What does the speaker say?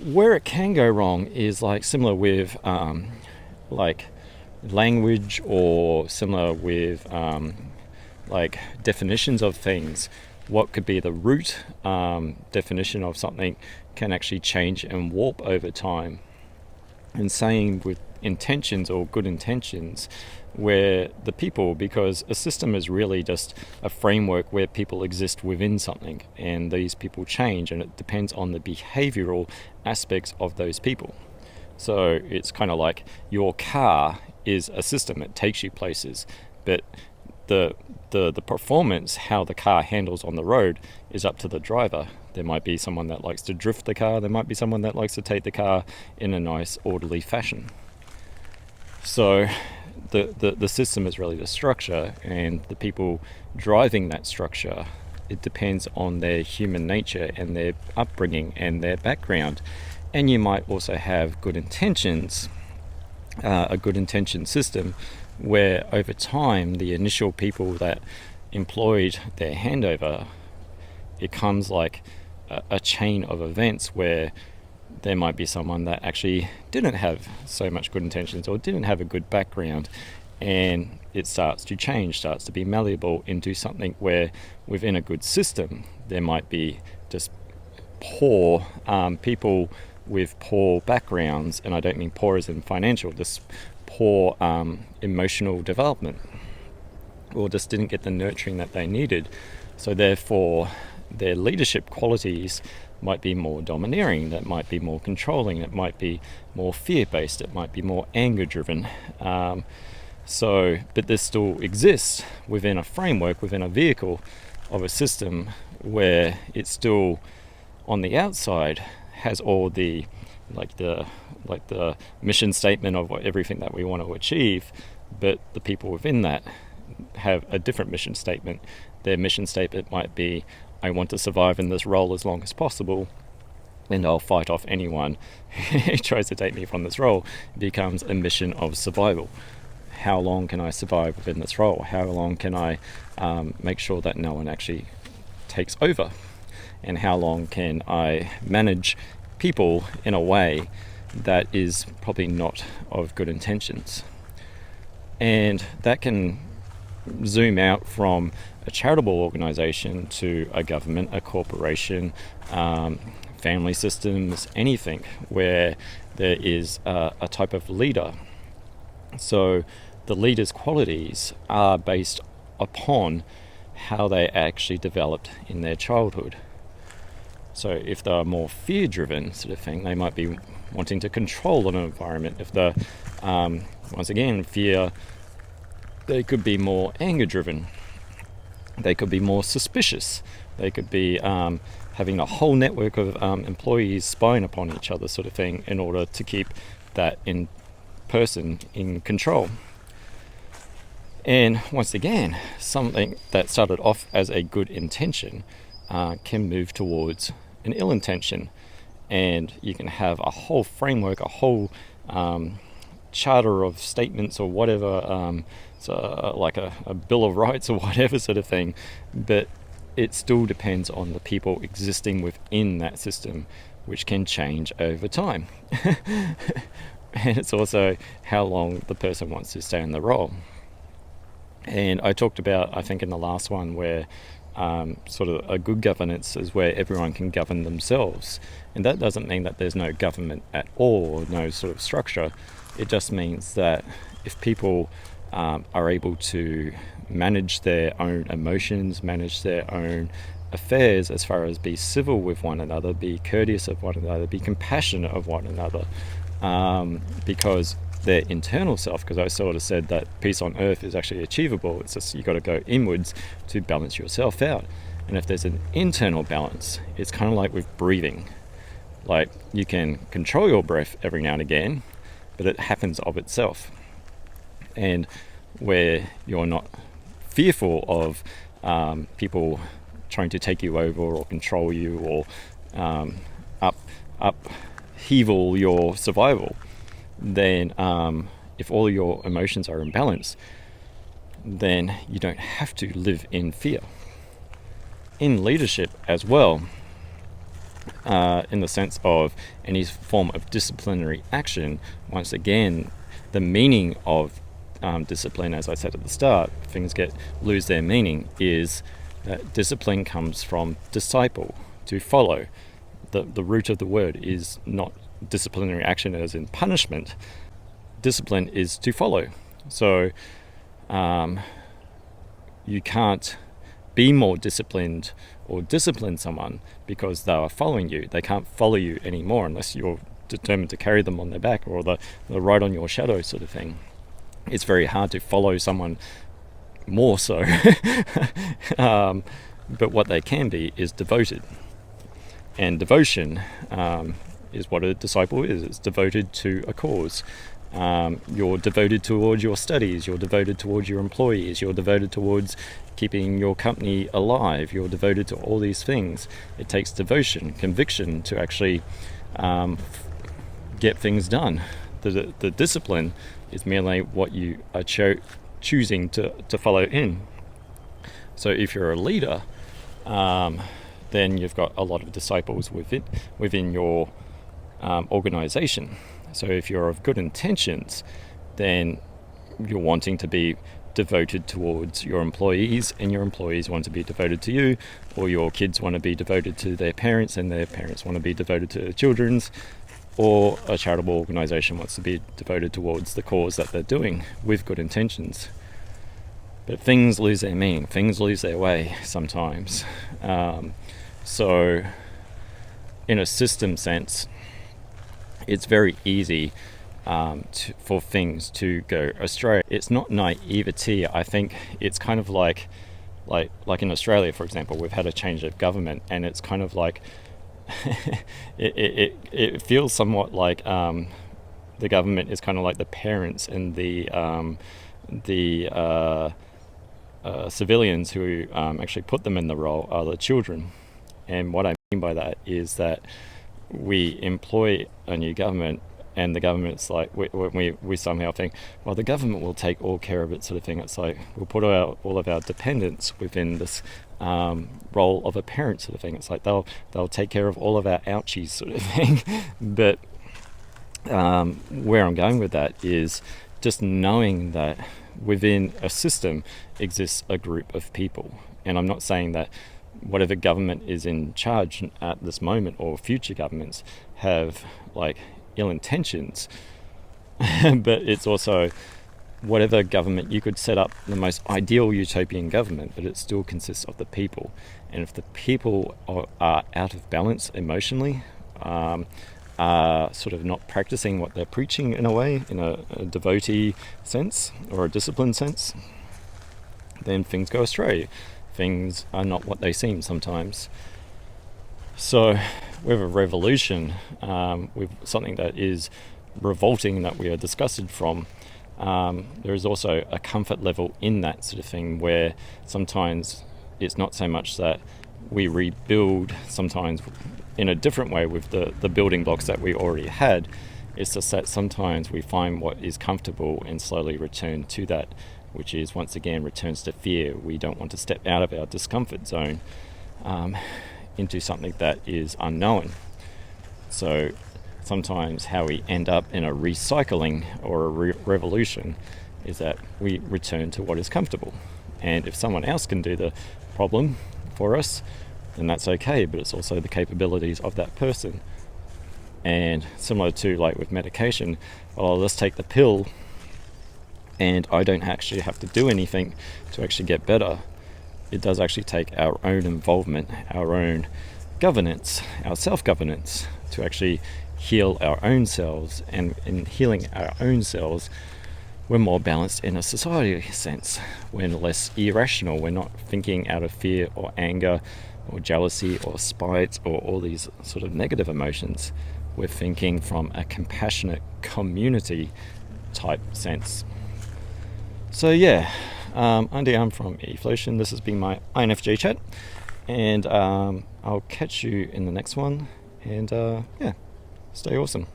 Where it can go wrong is like similar with like language, or similar with like definitions of things. What could be the root definition of something can actually change and warp over time. And same with intentions or good intentions, where the people, because a system is really just a framework where people exist within something, and these people change, and it depends on the behavioral aspects of those people. So it's kind of like your car is a system, it takes you places, but the performance, how the car handles on the road, is up to the driver. There might be someone that likes to drift the car, there might be someone that likes to take the car in a nice orderly fashion. So the system is really the structure, and the people driving that structure, it depends on their human nature and their upbringing and their background. And you might also have good intentions, a good intention system, where over time the initial people that employed their handover, it comes like a chain of events where there might be someone that actually didn't have so much good intentions or didn't have a good background, and it starts to change, starts to be malleable into something where within a good system there might be just poor people with poor backgrounds, and I don't mean poor as in financial, just poor emotional development, or just didn't get the nurturing that they needed. So therefore their leadership qualities might be more domineering, that might be more controlling, it might be more fear-based, it might be more anger-driven. But this still exists within a framework, within a vehicle of a system, where it's still on the outside has all the mission statement of everything that we want to achieve, but the people within that have a different mission statement. Their mission statement might be, I want to survive in this role as long as possible, and I'll fight off anyone who tries to take me from this role. It becomes a mission of survival. How long can I survive within this role? How long can I make sure that no one actually takes over? And how long can I manage people in a way that is probably not of good intentions? And that can zoom out from a charitable organization to a government, a corporation, family systems, anything where there is a type of leader. So the leader's qualities are based upon how they actually developed in their childhood. So if they're more fear-driven sort of thing, they might be wanting to control an environment. If they're, once again, fear, they could be more anger-driven. They could be more suspicious. They could be having a whole network of employees spying upon each other sort of thing in order to keep that person in control. And once again, something that started off as a good intention can move towards an ill intention, and you can have a whole framework, a whole charter of statements or whatever, like a Bill of Rights or whatever sort of thing, but it still depends on the people existing within that system, which can change over time. And it's also how long the person wants to stay in the role. And I talked about, I think in the last one, where sort of a good governance is where everyone can govern themselves. And that doesn't mean that there's no government at all, or no sort of structure. It just means that if people are able to manage their own emotions, manage their own affairs, as far as be civil with one another, be courteous of one another, be compassionate of one another, because their internal self, because I sort of said that peace on earth is actually achievable. It's just you got to go inwards to balance yourself out. And if there's an internal balance, it's kind of like with breathing. Like you can control your breath every now and again, but it happens of itself. And where you're not fearful of people trying to take you over or control you or upheaval your survival, then if all your emotions are in balance, then you don't have to live in fear. In leadership as well, in the sense of any form of disciplinary action, once again, the meaning of discipline, as I said at the start, things lose their meaning, is that discipline comes from disciple, to follow. The root of the word is not disciplinary action as in punishment. Discipline is to follow. So you can't be more disciplined or discipline someone because they are following you. They can't follow you anymore unless you're determined to carry them on their back, or the ride on your shadow sort of thing. It's very hard to follow someone more so. But what they can be is devoted. And devotion is what a disciple is. It's devoted to a cause. You're devoted towards your studies, you're devoted towards your employees, you're devoted towards keeping your company alive, you're devoted to all these things. It takes devotion, conviction to actually get things done. The discipline is merely what you are choosing to follow in. So if you're a leader, then you've got a lot of disciples within your organization. So if you're of good intentions, then you're wanting to be devoted towards your employees, and your employees want to be devoted to you, or your kids want to be devoted to their parents, and their parents want to be devoted to their children's, or a charitable organization wants to be devoted towards the cause that they're doing with good intentions. But things lose their meaning, things lose their way sometimes. So in a system sense, it's very easy for things to go astray. It's not naivety. I think it's kind of like in Australia, for example, we've had a change of government, and it's kind of like it feels somewhat like the government is kind of like the parents, and the civilians who actually put them in the role are the children. And what I mean by that is that we employ a new government, and the government's like, we somehow think, well, the government will take all care of it, sort of thing. It's like we'll put all of our dependents within this role of a parent, sort of thing. It's like they'll take care of all of our ouchies, sort of thing. But where I'm going with that is just knowing that within a system exists a group of people. And I'm not saying that whatever government is in charge at this moment, or future governments, have like ill intentions. But it's also whatever government, you could set up the most ideal utopian government, but it still consists of the people. And if the people are out of balance emotionally, are sort of not practicing what they're preaching in a way, in a devotee sense or a disciplined sense, then things go astray. Things are not what they seem sometimes. So with a revolution, with something that is revolting, that we are disgusted from, there is also a comfort level in that sort of thing, where sometimes it's not so much that we rebuild sometimes in a different way with the building blocks that we already had. It's just that sometimes we find what is comfortable and slowly return to that, which is once again returns to fear. We don't want to step out of our discomfort zone into something that is unknown. So sometimes how we end up in a recycling or a revolution is that we return to what is comfortable. And if someone else can do the problem for us, then that's okay, but it's also the capabilities of that person. And similar to like with medication, well, I'll just take the pill and I don't actually have to do anything to actually get better. It does actually take our own involvement, our own governance, our self-governance, to actually heal our own selves. And in healing our own selves, we're more balanced in a society sense. We're less irrational. We're not thinking out of fear or anger or jealousy or spite or all these sort of negative emotions. We're thinking from a compassionate community type sense. So yeah, Andy, I'm from eFlotion. This has been my INFJ chat, and I'll catch you in the next one. And yeah, stay awesome.